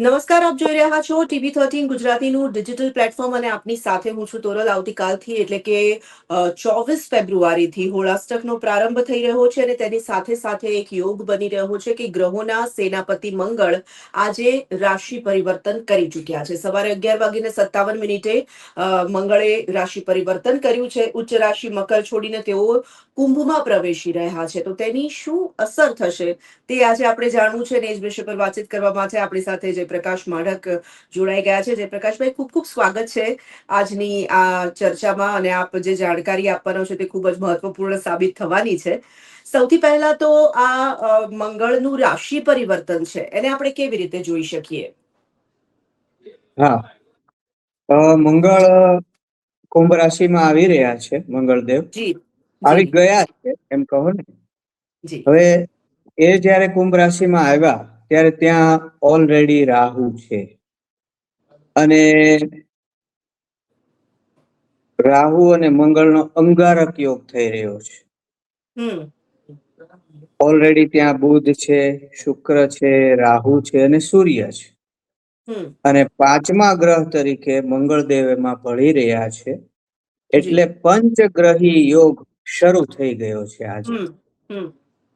નમસ્કાર, આપ જોઈ રહ્યા છો TV13 ગુજરાતીનું ડિજિટલ પ્લેટફોર્મ અને આપની સાથે હું છું તોરલ. આવતીકાલથી એટલે કે 24 ફેબ્રુઆરીથી હોળાષ્ટકનો પ્રારંભ થઈ રહ્યો છે અને તેની સાથે સાથે એક યોગ બની રહ્યો છે કે ગ્રહોના સેનાપતિ મંગળ આજે રાશિ પરિવર્તન કરી ચૂક્યા છે. સવારે 11:57 મંગળે રાશિ પરિવર્તન કર્યું છે. ઉચ્ચ રાશિ મકર છોડીને તેઓ કુંભમાં પ્રવેશી રહ્યા છે. તો તેની શું અસર થશે તે આજે આપણે જાણવું છે અને એ જ વિષય પર વાતચીત કરવા માટે આપણી સાથે જયપ્રકાશ માઢક જોડાઈ ગયા છે. જયપ્રકાશભાઈ, ખૂબ ખૂબ સ્વાગત છે આજની આ ચર્ચામાં અને આપ જે જાણકારી આપવાનો છે તે ખૂબ જ મહત્વપૂર્ણ સાબિત થવાની છે. સૌથી પહેલા તો આ મંગળનું રાશિ પરિવર્તન છે એને આપણે કેવી રીતે જોઈ શકીએ? હા, મંગળ કુંભ રાશિમાં આવી રહ્યા છે. મંગળદેવ જી આવી જી ગયા છે એમ કહો ને. જી હવે એ જયારે કુંભ રાશિમાં આવ્યા ત્યારે ત્યાં ઓલરેડી રાહુ છે અને રાહુ અને મંગળનો અંગારક યોગ થઈ રહ્યો છે. ઓલરેડી ત્યાં બુધ છે, શુક્ર છે, રાહુ છે અને સૂર્ય છે. અને પાંચમા ગ્રહ તરીકે મંગળદેવ એમાં ભળી રહ્યા છે. એટલે જી પંચગ્રહી યોગ શરૂ થઈ ગયો છે આજે.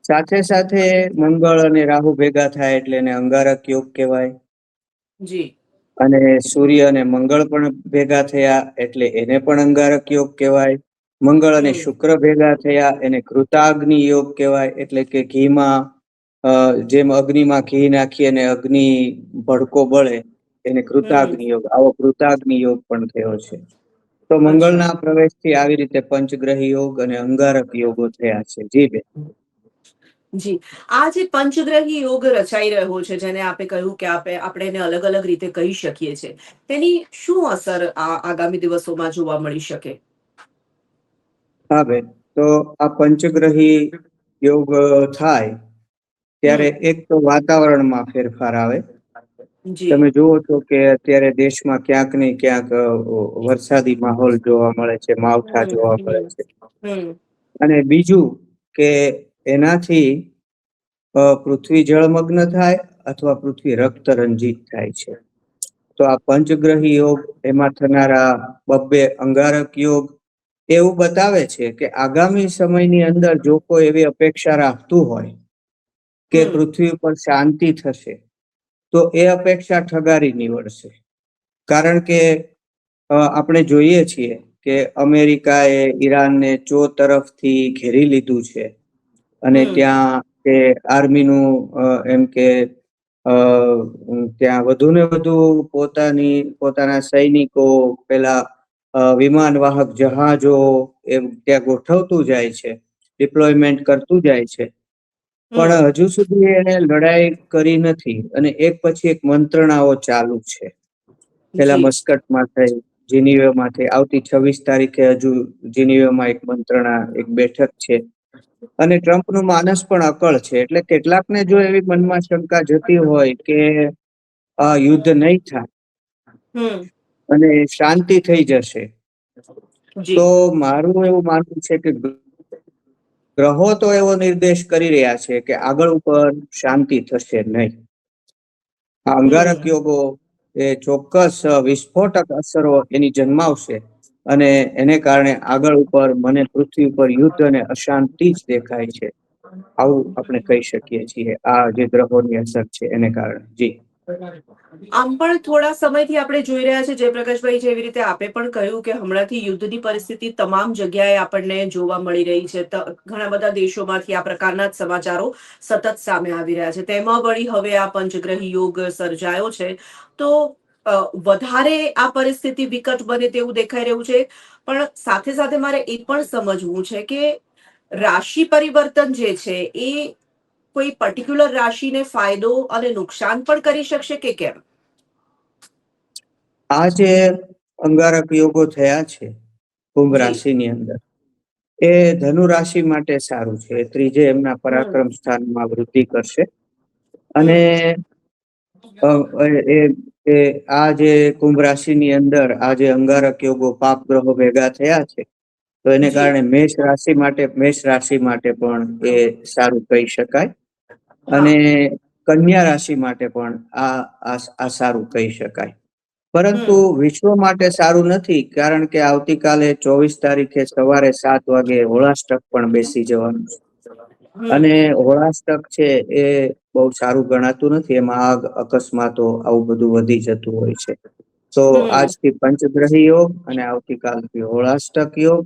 સાથે સાથે મંગળ અને રાહુ ભેગા થાય એટલે એને અંગારક યોગ કહેવાય. જી અને સૂર્ય અને મંગળ પણ ભેગા થયા એટલે એને પણ અંગારક યોગ કહેવાય. મંગળ અને શુક્ર ભેગા થયા એને કૃતાગ્નિ યોગ કહેવાય. એટલે કે ઘીમાં જેમ અગ્નિમાં ઘી નાખી અને અગ્નિ ભડકો બળે એને કૃતાગ્નિ યોગ, આવો કૃતાગ્નિ યોગ પણ થયો છે. તો અચ્છા. મંગળના પ્રવેશથી આવી રીતે પંચગ્રહી યોગ અને અંગારક યોગો થયા છે. જી બેન. જી, આ જે પંચગ્રહી યોગ રચાઈ રહ્યો છે જેને આપણે કહ્યું કે આપણે એને અલગ અલગ રીતે કહી શકીએ છીએ, તેની શું અસર આગામી દિવસોમાં જોવા મળી શકે? હા બેન, તો આ પંચગ્રહી યોગ થાય ત્યારે એક તો વાતાવરણમાં ફેરફાર આવે. જી તમે જુઓ છો કે અત્યારે દેશમાં ક્યાંક ને ક્યાંક વરસાદી માહોલ જોવા મળે છે, માવઠા જોવા મળે છે. અને બીજું કે એનાથી પૃથ્વી જળમગ્ન થાય અથવા પૃથ્વી રક્ત રંજિત થાય છે. તો આ પંચગ્રહી યોગ, એમાં થનારા બબ્બે અંગારક યોગ એવું બતાવે છે કે આગામી સમયની અંદર જો કોઈ એવી અપેક્ષા રાખતું હોય કે પૃથ્વી ઉપર શાંતિ થશે તો એ અપેક્ષા ઠગારી નીવડશે. કારણ કે આપણે જોઈએ છીએ કે અમેરિકાએ ઈરાનને તરફથી ઘેરી લીધું છે અને ત્યાં તે આર્મીનું એમ કે ત્યાં વધુ ને વધુ પોતાના સૈનિકો, પેલા વિમાન વાહક જહાજો એ ત્યાં ગોઠવતું જાય છે, ડિપ્લોયમેન્ટ કરતું જાય છે. પણ હજુ સુધી એને લડાઈ કરી નથી અને એક પછી એક મંત્રણાઓ ચાલુ છે. પેલા જી મસ્કટમાં થઈ, જીનીવેમાં થઈ, આવતી 26 તારીખે હજુ જીનીવેમાં એક મંત્રણા, એક બેઠક છે. અને ટ્રમ્પનું માનસ પણ અકળ છે. એટલે કેટલાકને જો એવી મનમાં શંકા જતી હોય કે યુદ્ધ નહીં થાય અને શાંતિ થઈ જશે, તો જી મારું એવું માનવું છે કે ગ્રહો તો એવો નિર્દેશ કરી રહ્યા છે કે આગળ ઉપર શાંતિ થશે નહીં. આ અંગારક યોગો એ ચોક્કસ વિસ્ફોટક અસરો એની જન્માવશે અને એને કારણે આગળ ઉપર મને પૃથ્વી ઉપર યુદ્ધ અને અશાંતિ જ દેખાય છે. આવું આપણે કહી શકીએ છીએ આ જે ગ્રહોની અસર છે એને કારણે. જી. આમ પણ થોડા સમયથી આપણે જોઈ રહ્યા છીએ જયપ્રકાશભાઈ, જેવી રીતે આપે પણ કહ્યું કે હમણાંથી યુદ્ધની પરિસ્થિતિ તમામ જગ્યાએ આપણને જોવા મળી રહી છે. ઘણા બધા દેશોમાંથી આ પ્રકારના જ સમાચારો સતત સામે આવી રહ્યા છે. તેમાં વળી હવે આ પંચગ્રહી યોગ સર્જાયો છે તો વધારે આ પરિસ્થિતિ વિકટ બને તેવું દેખાઈ રહ્યું છે. પણ સાથે સાથે મારે એ પણ સમજવું છે કે રાશિ પરિવર્તન જે છે એ કોઈ પર્ટિક્યુલર રાશિને ફાયદો અને નુકસાન પણ કરી શકશે કે કેમ? આ જે અંગારક યોગો થયા છે કુંભ જી રાશિની અંદર, એ ધનુ રાશિ માટે સારું છે. ત્રીજે એમના પરાક્રમ સ્થાનમાં વૃદ્ધિ કરશે અને આ જે કુંભ રાશિની અંદર આ જે અંગારક યોગો પાપ ગ્રહો ભેગા થયા છે તો એને જી કારણે મેષ રાશિ માટે પણ એ સારું કહી શકાય. અને હા કન્યા રાશિ માટે પણ આ સારું કહી શકાય. પરંતુ વિશ્વ માટે સારું નથી, કારણ કે આવતીકાલે 24 તારીખે સવારે 7 વાગે હોળાષ્ટક પણ બેસી જવાનું છે. અને હોળાષ્ટક છે એ બહુ સારું ગણાતું નથી. એમાં આગ, અકસ્માતો આવું બધું વધી જતું હોય છે. તો આજથી પંચગ્રહી યોગ અને આવતીકાલથી હોળાષ્ટક યોગ,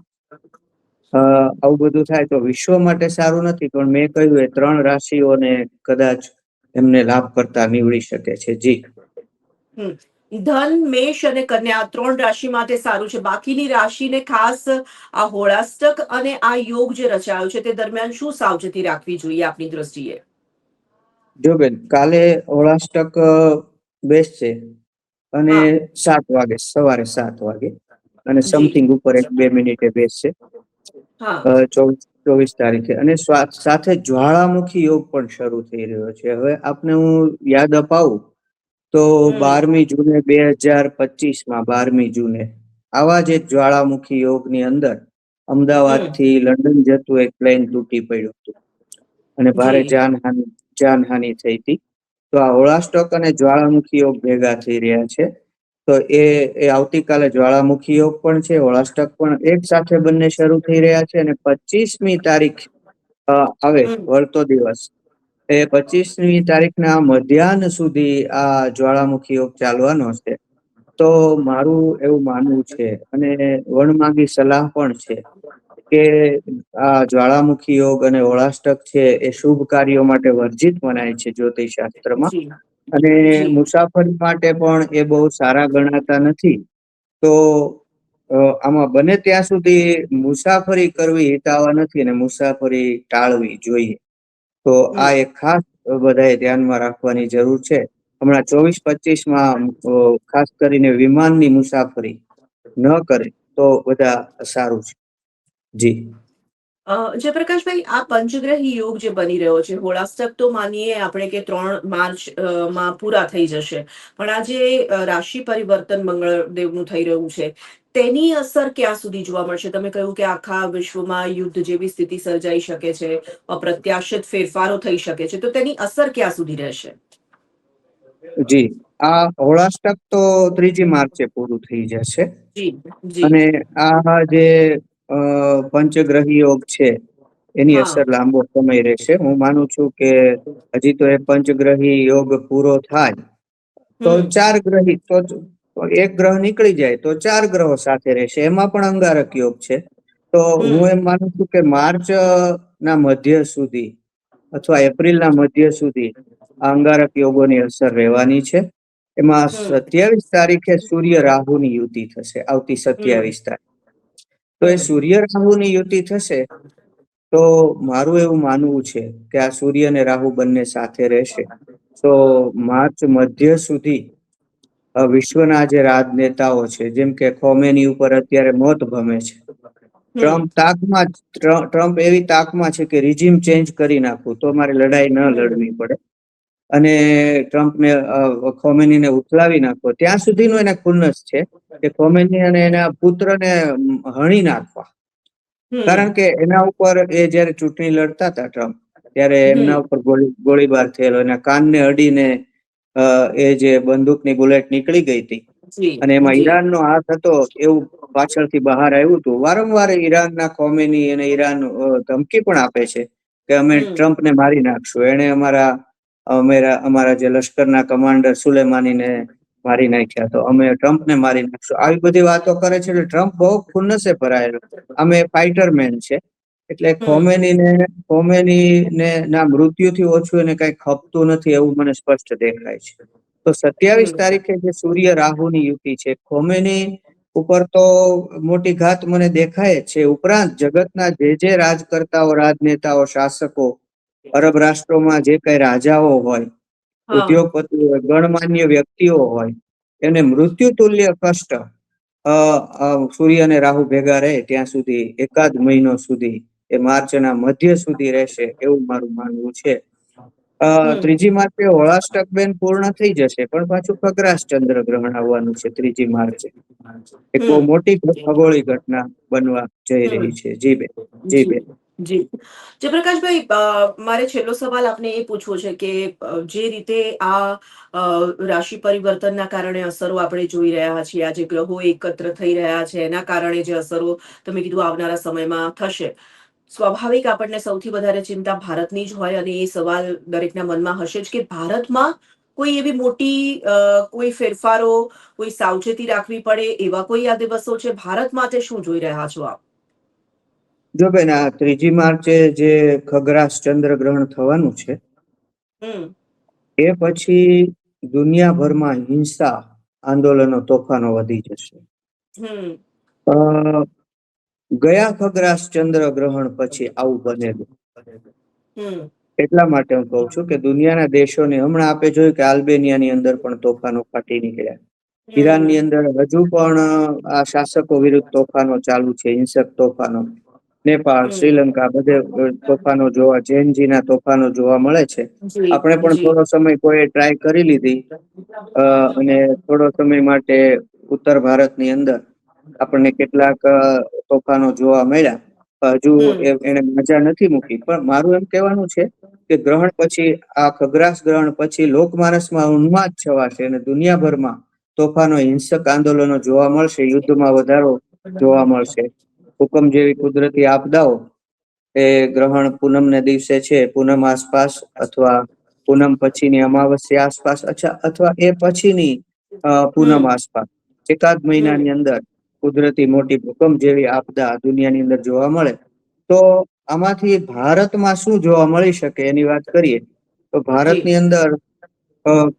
આવું બધું થાય તો વિશ્વ માટે સારું નથી. પણ મેં કહ્યું એ 3 રાશિઓને કદાચ એમને લાભ કરતા નીવડી શકે છે. જી. ધન, મેષ અને કન્યા 3 રાશિ માટે સારું છે. બાકીની રાશિને ખાસ આ હોળાષ્ટક અને આ યોગ જે રચાયો છે તે દરમિયાન શું સાવચેતી રાખવી જોઈએ આપની દ્રષ્ટિએ? જો બેન, કાલે હોળાષ્ટક બેસશે અને 7 વાગે, સવારે 7 વાગે અને સમથિંગ ઉપર 1-2 મિનિટે બેસશે 24 તારીખે. અને સાથે જ્વાળામુખી યોગ પણ શરૂ થઈ રહ્યો છે. હવે આપને હું યાદ અપાવું તો 12મી જૂને 2025માં 12મી જૂને આવા જ એક જ્વાળામુખી યોગની અંદર અમદાવાદથી લંડન જતું એક પ્લેન તૂટી પડ્યું હતું અને ભારે જાનહાનિ થઈ હતી. તો આ હોળાષ્ટક અને જ્વાળામુખી યોગ ભેગા થઈ રહ્યા છે. તો એ આવતીકાલે જ્વાળામુખી યોગ પણ છે, હોળાષ્ટક પણ એક સાથે બંને શરૂ થઈ રહ્યા છે. અને 25મી તારીખ આવે વળતો દિવસ, એ 25મી તારીખના મધ્યાહન સુધી આ જ્વાળામુખી યોગ ચાલવાનો છે. તો મારું એવું માનવું છે અને વણમાગી સલાહ પણ છે કે આ જ્વાળામુખી યોગ અને હોળાષ્ટક છે એ શુભ કાર્યો માટે વર્જિત મનાય છે જ્યોતિષ શાસ્ત્રમાં. અને મુસાફરી માટે પણ એ બહુ સારા ગણાતા નથી. તો આમાં બને ત્યાં સુધી મુસાફરી કરવી હિતાવહ નથી અને મુસાફરી ટાળવી જોઈએ. તો આ એક ખાસ બધાએ ધ્યાનમાં રાખવાની જરૂર છે. હમણાં 24-25માં ખાસ કરીને વિમાનની મુસાફરી ન કરે તો બધા સારું છે. જી. જયપ્રકાશભાઈ, આ પંચગ્રહી યોગ જે બની રહ્યો છે, હોળાષ્ટક તો માનીએ આપણે કે 3 માર્ચ માં પૂરા થઈ જશે, પણ આ જે રાશિ પરિવર્તન મંગળદેવનું થઈ રહ્યું છે તેની અસર ક્યાં સુધી જોવા મળશે? તમે કહ્યું કે આખા વિશ્વમાં યુદ્ધ જેવી સ્થિતિ સર્જાઈ શકે છે, અપ્રત્યાશિત ફેરફારો થઈ શકે છે, તો તેની અસર ક્યાં સુધી રહેશે? જી, આ હોળાષ્ટક તો 3જી માર્ચે પૂરું થઈ જશે. અને આ જે પંચગ્રહી યોગ છે એની અસર લાંબો સમય રહેશે. હું માનું છું કે હજી તો એ પંચગ્રહી યોગ પૂરો થાય તો 4 ગ્રહી, તો એક ગ્રહ નીકળી જાય તો 4 ગ્રહો સાથે રહેશે. એમાં પણ અંગારક યોગ છે. તો હું એમ માનું છું કે માર્ચ ના મધ્ય સુધી અથવા એપ્રિલના મધ્ય સુધી આ અંગારક યોગોની અસર રહેવાની છે. એમાં 27 તારીખે સૂર્ય રાહુની યુતિ થશે, આવતી 27 તારીખ. તો એ સૂર્ય રાહુની યુતિ થશે તો મારું એવું માનવું છે કે આ સૂર્ય અને રાહુ બંને સાથે રહેશે તો માર્ચ મધ્ય સુધી વિશ્વના જે રાજનેતાઓ છે, જેમ કે ખોમેની ઉપર અત્યારે મોત ભમે છે, ટ્રમ્પ એવી તાકમાં છે કે રિજીમ ચેન્જ કરી નાખવું તો મારે લડાઈ ન લડવી પડે અને ટ્રમ્પને, ખોમેનીને ઉથલાવી નાખવો, ત્યાં સુધીનું એને ખુન્નસ છે કે ખોમેની અને એના પુત્રને હણી નાખવા. કારણ કે એના ઉપર એ જયારે ચૂંટણી લડતા હતા ટ્રમ્પ, ત્યારે એમના ઉપર ગોળીબાર થયેલો, એના કાનને અડીને એ જે બંદૂકની બુલેટ નીકળી ગઈ હતી અને એમાં ઈરાનનો હાથ હતો એવું પાછળથી બહાર આવ્યું હતું. વારંવાર ઈરાનના ખોમેની અને ઈરાન ધમકી પણ આપે છે કે અમે ટ્રમ્પને મારી નાખશું. એને અમારા જે લશ્કરના કમાન્ડર સુલેમાનીને મારી નાખ્યા, તો અમે ટ્રમ્પને મારી નાખશું. આવી બધી વાતો કરે છે. એટલે ટ્રમ્પ બહુ ખુન્નસે ભરાયેલો. અમે ફાઇટર મેન છે. એટલે ખોમેનીને ના મૃત્યુથી ઓછું એને કઈ ખપતું નથી એવું મને સ્પષ્ટ દેખાય છે. તો 27 તારીખે જે સૂર્ય રાહુની યુતિ છે, ખોમેની ઉપર તો મોટી ઘાત મને દેખાય છે. ઉપરાંત જગતના જે રાજકર્તાઓ, રાજનેતાઓ, શાસકો, અરબ રાષ્ટ્રોમાં જે કઈ રાજાઓ હોય, ઉદ્યોગપતિઓ હોય, ગણમાન્ય વ્યક્તિઓ હોય, એને મૃત્યુ તુલ્ય કષ્ટ સૂર્ય અને રાહુ ભેગા રહે ત્યાં સુધી, એકાદ મહિનો સુધી, એ માર્ચના મધ્ય સુધી રહેશે એવું મારું માનવું છે. 3જી માર્ચે હોળાષ્ટક બેન પૂર્ણ થઈ જશે, પણ પાછું ખગ્રાસ ચંદ્ર ગ્રહણ આવવાનું છે 3જી માર્ચે. એક બહુ મોટી ખગોળી ઘટના બનવા જઈ રહી છે. જી બેન. જી બેન. જી. જયપ્રકાશભાઈ, મારે છેલ્લો સવાલ આપને એ પૂછવો છે કે જે રીતે આ રાશિ પરિવર્તનના કારણે અસરો આપણે જોઈ રહ્યા છીએ, આ જે ગ્રહો એકત્ર થઈ રહ્યા છે એના કારણે જે અસરો તમે કીધું આવનારા સમયમાં થશે. સ્વાભાવિક આપણને સૌથી વધારે ચિંતા ભારતની જ હોય અને એ સવાલ દરેકના મનમાં હશે જ કે ભારતમાં કોઈ એવી મોટી કોઈ ફેરફારો, કોઈ સાવચેતી રાખવી પડે એવા કોઈ આ દિવસો છે? ભારત માટે શું જોઈ રહ્યા છો આપ? જો બેન, આ 3જી માર્ચે જે ખગ્રાસ ચંદ્ર ગ્રહણ થવાનું છે હમ. એ પછી દુનિયાભરમાં હિંસા, આંદોલનો, તોફાનો વધી જશે. હમ. અ, ગયા ખગ્રાસ ચંદ્ર ગ્રહણ પછી આવું બનેલું. હમ. એટલા માટે હું કહું છું કે દુનિયાના દેશોને હમણાં આપે જોયું કે આલ્બેનિયાની અંદર પણ તોફાનો ફાટી નીકળ્યા. ઈરાનની હમ. અંદર હજુ પણ આ શાસકો વિરુદ્ધ તોફાનો ચાલુ છે, હિંસક તોફાનો. નેપાળ, હમ. શ્રીલંકા બધે તોફાનો જોવા, જૈનજીના તોફાનો જોવા મળે છે. જી. આપણે પણ જી. થોડો સમય કોઈ ટ્રાય કરી લીધી અને થોડો સમય માટે ઉત્તર ભારતની અંદર આપણને કેટલાક તોફાનો જોવા મળ્યા. હજુ હમ. એને મજા નથી મૂકી. પણ મારું એમ કહેવાનું છે કે ગ્રહણ પછી, આ ખગ્રાસ ગ્રહણ પછી લોકમાનસમાં ઉન્માદ છવાશે અને દુનિયાભરમાં તોફાનો, હિંસક આંદોલનો જોવા મળશે, યુદ્ધમાં વધારો જોવા મળશે. ભૂકંપ જેવી કુદરતી આપદાઓ એ ગ્રહણ પૂનમને દિવસે છે, પૂનમ આસપાસ અથવા પૂનમ પછીની અમાવસ્યા આસપાસ, અથવા એ પછીની પૂનમ હમ. આસપાસ એકાદ હમ. મહિનાની અંદર કુદરતી મોટી ભૂકંપ જેવી આપદા દુનિયાની અંદર જોવા મળે. તો આમાંથી ભારતમાં શું જોવા મળી શકે એની વાત કરીએ તો જી. ભારતની અંદર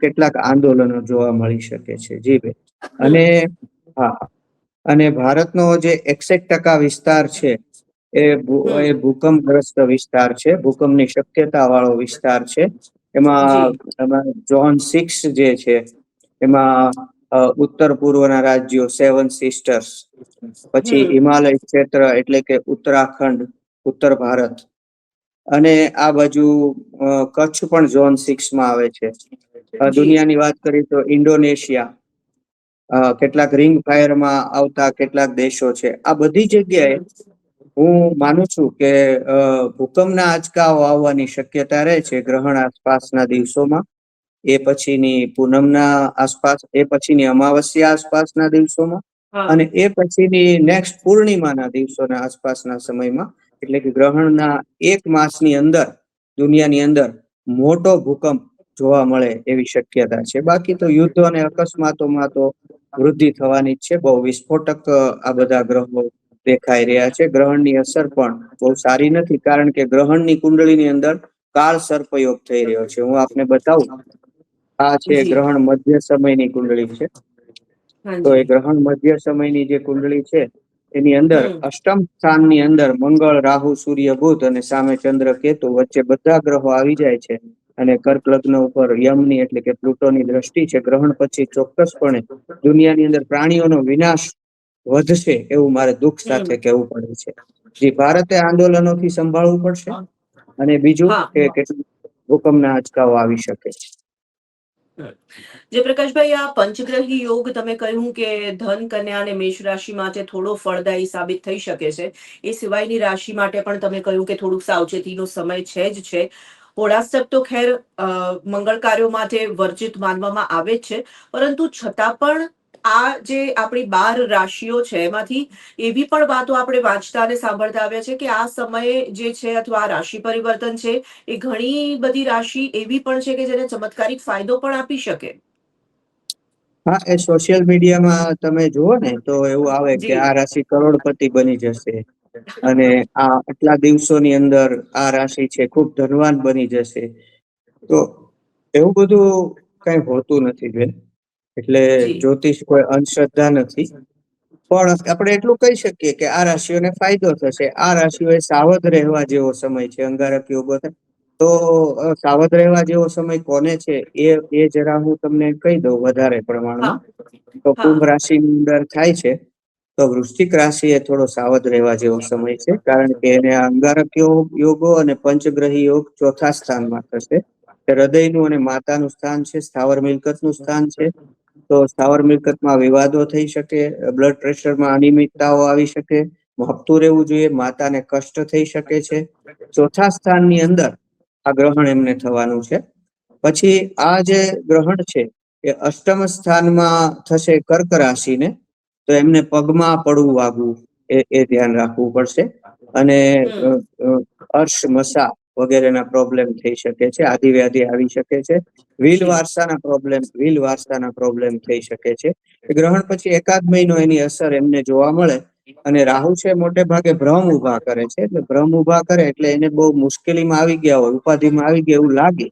કેટલાક આંદોલનો જોવા મળી શકે છે. જી બેન. અને હમ. હા, અને ભારતનો જે 61% વિસ્તાર છે એ હમ. ભૂકંપગ્રસ્ત વિસ્તાર છે, ભૂકંપની શક્યતા વાળો વિસ્તાર છે. જી. એમાં ઝોન 6 જે છે એમાં ઉત્તર પૂર્વના રાજ્યો 7 સિસ્ટર્સ, પછી હમ. હિમાલય ક્ષેત્ર એટલે કે ઉત્તરાખંડ, ઉત્તર ભારત, અને આ બાજુ કચ્છ પણ ઝોન 6 માં આવે છે. જી. દુનિયાની વાત કરીએ તો ઇન્ડોનેશિયા, કેટલાક રિંગ ફાયરમાં આવતા કેટલાક દેશો છે. આ બધી જગ્યાએ હમ. હું માનું છું કે ભૂકંપના આંચકાઓ આવવાની શક્યતા રહે છે ગ્રહણ આસપાસના દિવસોમાં. એ પછીની પૂનમના આસપાસ, એ પછીની અમાવસ્યા આસપાસના દિવસોમાં, હા. અને એ પછીની નેક્સ્ટ પૂર્ણિમાના દિવસોના આસપાસના સમયમાં. એટલે કે ગ્રહણના એક માસની અંદર દુનિયાની અંદર મોટો ભૂકંપ જોવા મળે એવી શક્યતા છે. બાકી તો યુદ્ધો અને અકસ્માતોમાં તો વૃદ્ધિ થવાની જ છે. બહુ વિસ્ફોટક આ બધા ગ્રહો દેખાઈ રહ્યા છે. ગ્રહણની અસર પણ બહુ સારી નથી, કારણ કે ગ્રહણની કુંડળીની અંદર કાળ સર્પયોગ થઈ રહ્યો છે. હું આપને બતાવું, આ છે જી. ગ્રહણ મધ્ય સમયની કુંડળી છે. તો એ હાજી. ગ્રહણ મધ્ય સમયની જે કુંડળી છે એની અંદર હમ. અષ્ટમ સ્થાનની અંદર મંગળ, રાહુ, સૂર્ય, બુધ અને સામે ચંદ્ર, કેતુ, વચ્ચે બધા ગ્રહો આવી જાય છે. અને કર્ક લગ્ન ઉપર યમની એટલે કે પ્લુટોની દ્રષ્ટિ છે. ગ્રહણ પછી ચોક્કસપણે દુનિયાની અંદર પ્રાણીઓનો વિનાશ વધશે એવું મારે દુઃખ હમ. સાથે કહેવું પડે છે. જે ભારતે આંદોલનોથી સંભાળવું પડશે. અને બીજું હા. કે કેટલીક ભૂકંપના આંચકાઓ આવી શકે છે. જયપ્રકાશભાઈ, આ પંચગ્રહી યોગ તમે કહ્યું કે ધન, કન્યા અને મેષ રાશિ માટે થોડો ફળદાયી સાબિત થઈ શકે છે. એ સિવાયની રાશિ માટે પણ તમે કહ્યું કે થોડુંક સાવચેતીનો સમય છે જ છે. હોળાષ્ટક તો ખેર મંગળ કાર્યો માટે વર્જિત માનવામાં આવે જ છે, પરંતુ છતાં પણ આ જે આપણી 12 રાશિઓ છે એમાંથી એવી પણ વાતો આપણે વાંચતા અને સાંભળતા આવ્યા છે કે આ સમયે જે છે, અથવા આ રાશિ પરિવર્તન છે, એ ઘણી બધી રાશિ એવી પણ છે કે જેને ચમત્કારિક ફાયદો પણ આપી શકે. હા, એ સોશિયલ મીડિયામાં તમે જુઓ ને તો એવું આવે કે જી. આ રાશિ કરોડપતિ બની જશે, અને આ આટલા દિવસોની અંદર આ રાશિ છે ખૂબ ધનવાન બની જશે. તો એવું બધું કઈ હોતું નથી બેન. એટલે જી. જ્યોતિષ કોઈ અંધશ્રદ્ધા નથી. પણ આપણે એટલું કહી શકીએ કે આ રાશિઓને ફાયદો થશે. આ રાશિઓએ સાવધ રહેવા જેવો સમય છે. અંગારક યોગો થાય તો સાવધ રહેવા જેવો સમય કોને છે એ જરા હું તમને કહી દઉં વધારે હા. પ્રમાણમાં. તો કુંભ હા. રાશિની અંદર થાય છે તો વૃશ્ચિક રાશિ એ થોડો સાવધ રહેવા જેવો સમય છે, કારણ કે એને અંગારક યોગો અને પંચગ્રહી યોગ ચોથા સ્થાનમાં થશે. હૃદયનું અને માતાનું સ્થાન છે, સ્થાવર મિલકતનું સ્થાન છે. તો સ્થાવર મિલકતમાં વિવાદો થઈ શકે, બ્લડ પ્રેશરમાં અનિયમિતતાઓ આવી શકે, માપતું રહેવું જોઈએ, માતાને કષ્ટ થઈ શકે છે. ચોથા સ્થાનની અંદર આ ગ્રહણ એમને થવાનું છે. પછી આ જે ગ્રહણ છે એ અષ્ટમ સ્થાનમાં થશે કર્ક રાશિને, તો એમને પગમાં પડવું વાગવું એ ધ્યાન રાખવું પડશે. અને અર્શ મસા વગેરેના પ્રોબ્લેમ થઈ શકે છે, આદિવ્યાધિ આવી શકે છે, વ્હીલ વારસાના પ્રોબ્લેમ થઈ શકે છે. ગ્રહણ પછી એકાદ મહિનો એની અસર એમને જોવા મળે. અને રાહુ છે મોટે ભાગે ભ્રમ ઉભા કરે છે, એટલે ભ્રમ ઉભા કરે એટલે એને બહુ મુશ્કેલીમાં આવી ગયા હોય, ઉપાધિમાં આવી ગયા એવું લાગે,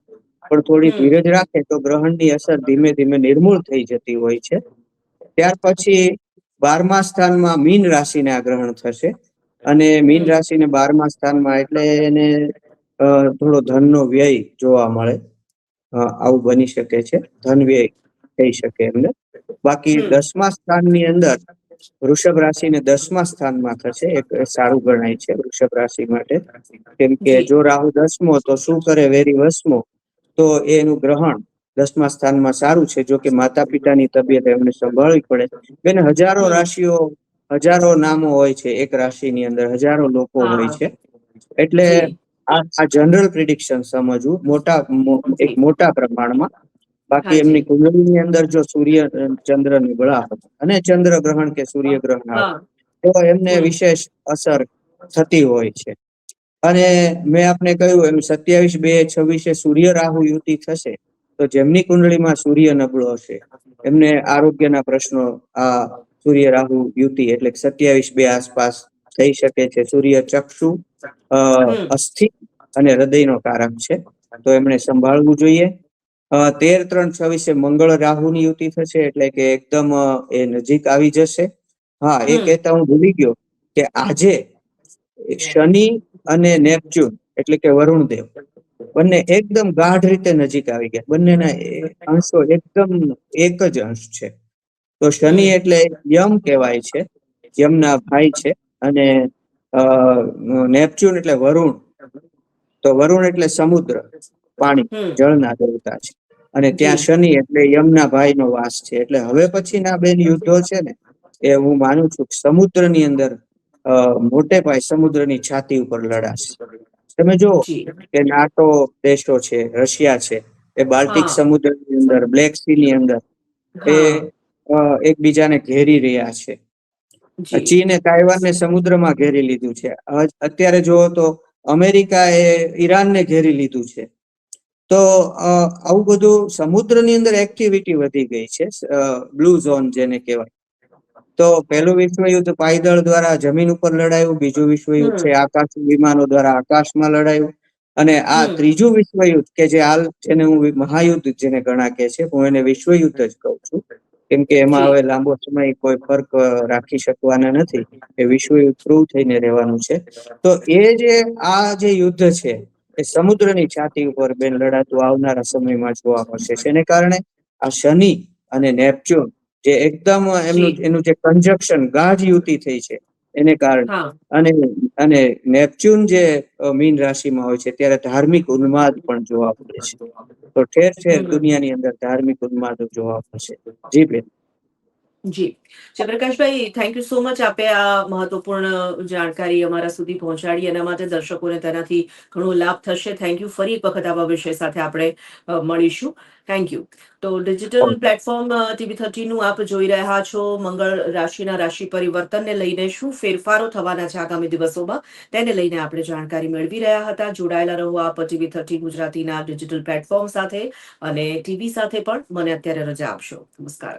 પણ થોડી ધીરજ રાખે તો ગ્રહણની અસર ધીમે ધીમે નિર્મૂળ થઈ જતી હોય છે. ત્યાર પછી 12મા સ્થાનમાં મીન રાશિને આ ગ્રહણ થશે. અને મીન રાશિને 12મા સ્થાનમાં એટલે એને થોડો ધનનો વ્યય જોવા મળે, આવું બની શકે છે, ધન વ્યય થઈ શકે એમને. બાકી 10મા સ્થાનની અંદર વૃષભ રાશિને 10મા સ્થાનમાં થશે, એક સારું ગણાય છે વૃષભ રાશિ માટે. કેમ કે જો રાહુ 10મો તો શું કરે વેરી વસમો, તો એનું ગ્રહણ 10મા સ્થાનમાં સારું છે. જો કે માતા પિતાની તબિયત એમને સંભાળવી પડે. બેન, હજારો રાશિઓ, હજારો નામો હોય છે એક રાશિની અંદર, હજારો લોકો હોય છે. એટલે આ જનરલ પ્રિડિક્શન સમજવું એક મોટા પ્રમાણમાં. બાકી એમની કુંડળીની અંદર જો સૂર્ય ચંદ્ર નિબળા હોય અને ચંદ્ર ગ્રહણ કે સૂર્ય ગ્રહણ આવે તો એમને વિશેષ અસર થતી હોય છે. અને મેં આપને કહ્યું એમ 27/2/26 સૂર્ય રાહુ યુતિ થશે. તો જેમની કુંડળીમાં સૂર્ય નબળો હશે એમને આરોગ્યના પ્રશ્નો આ સૂર્ય રાહુ યુતિ એટલે 27/2 આસપાસ થઈ શકે છે. સૂર્ય ચક્ષુ, અસ્થિ અને હૃદયનો કારક છે, તો એમણે સંભાળવું જોઈએ. 13/3/26 મંગળ રાહુની યુતિ થશે, એટલે કે એકદમ એ નજીક આવી જશે. હા, એ કહેતા હું ભૂલી ગયો કે આજે શનિ અને નેપચ્યુન એટલે કે વરુણદેવ બંને એકદમ ગાઢ રીતે નજીક આવી ગયા. બંનેના અંશો એકદમ એક જ અંશ છે. તો શનિ એટલે યમ કહેવાય છે, યમના ભાઈ છે. અને નેપચ્યુન એટલે વરુણ, તો વરુણ એટલે સમુદ્ર, પાણી, જળના દેવતા છે. અને ત્યાં શનિ એટલે યમના ભાઈનો વાસ છે. એટલે હવે પછીના બેન યુદ્ધો છે ને એ હું માનું છું સમુદ્રની અંદર, મોટે પાયે સમુદ્રની છાતી ઉપર લડાશે. તમે જો કે નાટો દેશો છે, રશિયા છે, એ બાલ્ટિક સમુદ્રની અંદર, બ્લેક સી ની અંદર એ એકબીજાને ઘેરી રહ્યા છે. ચીને તાઇવાનને સમુદ્રમાં ઘેરી લીધું છે. અત્યારે જુઓ તો અમેરિકા એ ઈરાનને ઘેરી લીધું છે. તો આવું બધું સમુદ્રની અંદર એક્ટિવિટી વધી ગઈ છે, બ્લુ ઝોન જેને કહેવાય. તો પહેલું વિશ્વયુદ્ધ પાયદળ દ્વારા જમીન ઉપર લડાયું, બીજું વિશ્વયુદ્ધ છે આકાશ વિમાનો દ્વારા આકાશમાં લડાયું, અને આ ત્રીજું વિશ્વયુદ્ધ કે જે હાલ જેને હું મહાયુદ્ધ જેને ઘણા કહે છે, હું એને વિશ્વયુદ્ધ જ કહું છું. કેમ કે એમાં હવે લાંબો સમય કોઈ ફર્ક રાખી શકવાના નથી. એ વિશ્વયુદ્ધ પ્રૂવ થઈને રહેવાનું છે. તો આ જે યુદ્ધ છે એ સમુદ્રની છાતી ઉપર બેન લડાતું આવનારા સમયમાં જોવા મળશે. એને કારણે આ શનિ અને નેપચ્યુન જે એકદમ એનું જે કંજક્શન ગાઢ યુતિ થઈ છે એને કારણે, અને નેપચ્યુન જે મીન રાશિમાં હોય છે ત્યારે ધાર્મિક ઉન્માદ પણ જોવા મળે છે. તો ઠેર ઠેર દુનિયાની અંદર ધાર્મિક ઉન્માદો જોવા મળશે. જી બેન. જી જયપ્રકાશભાઈ, થેન્ક યુ સો મચ. આપે આ મહત્વપૂર્ણ જાણકારી અમારા સુધી પહોંચાડી, એના માટે દર્શકોને તેનાથી ઘણો લાભ થશે. Thank you. ફરી એક વખત આવા વિષય સાથે આપણે મળીશું. Thank you. તો ડિજિટલ પ્લેટફોર્મ TV13 નું આપ જોઈ રહ્યા છો. મંગળ રાશિના રાશિ પરિવર્તનને લઈને શું ફેરફારો થવાના છે આગામી દિવસોમાં, તેને લઈને આપણે જાણકારી મેળવી રહ્યા હતા. જોડાયેલા રહો આપ TV13 ગુજરાતીના ડિજિટલ પ્લેટફોર્મ સાથે અને ટીવી સાથે પણ. મને અત્યારે રજા આપશો. નમસ્કાર.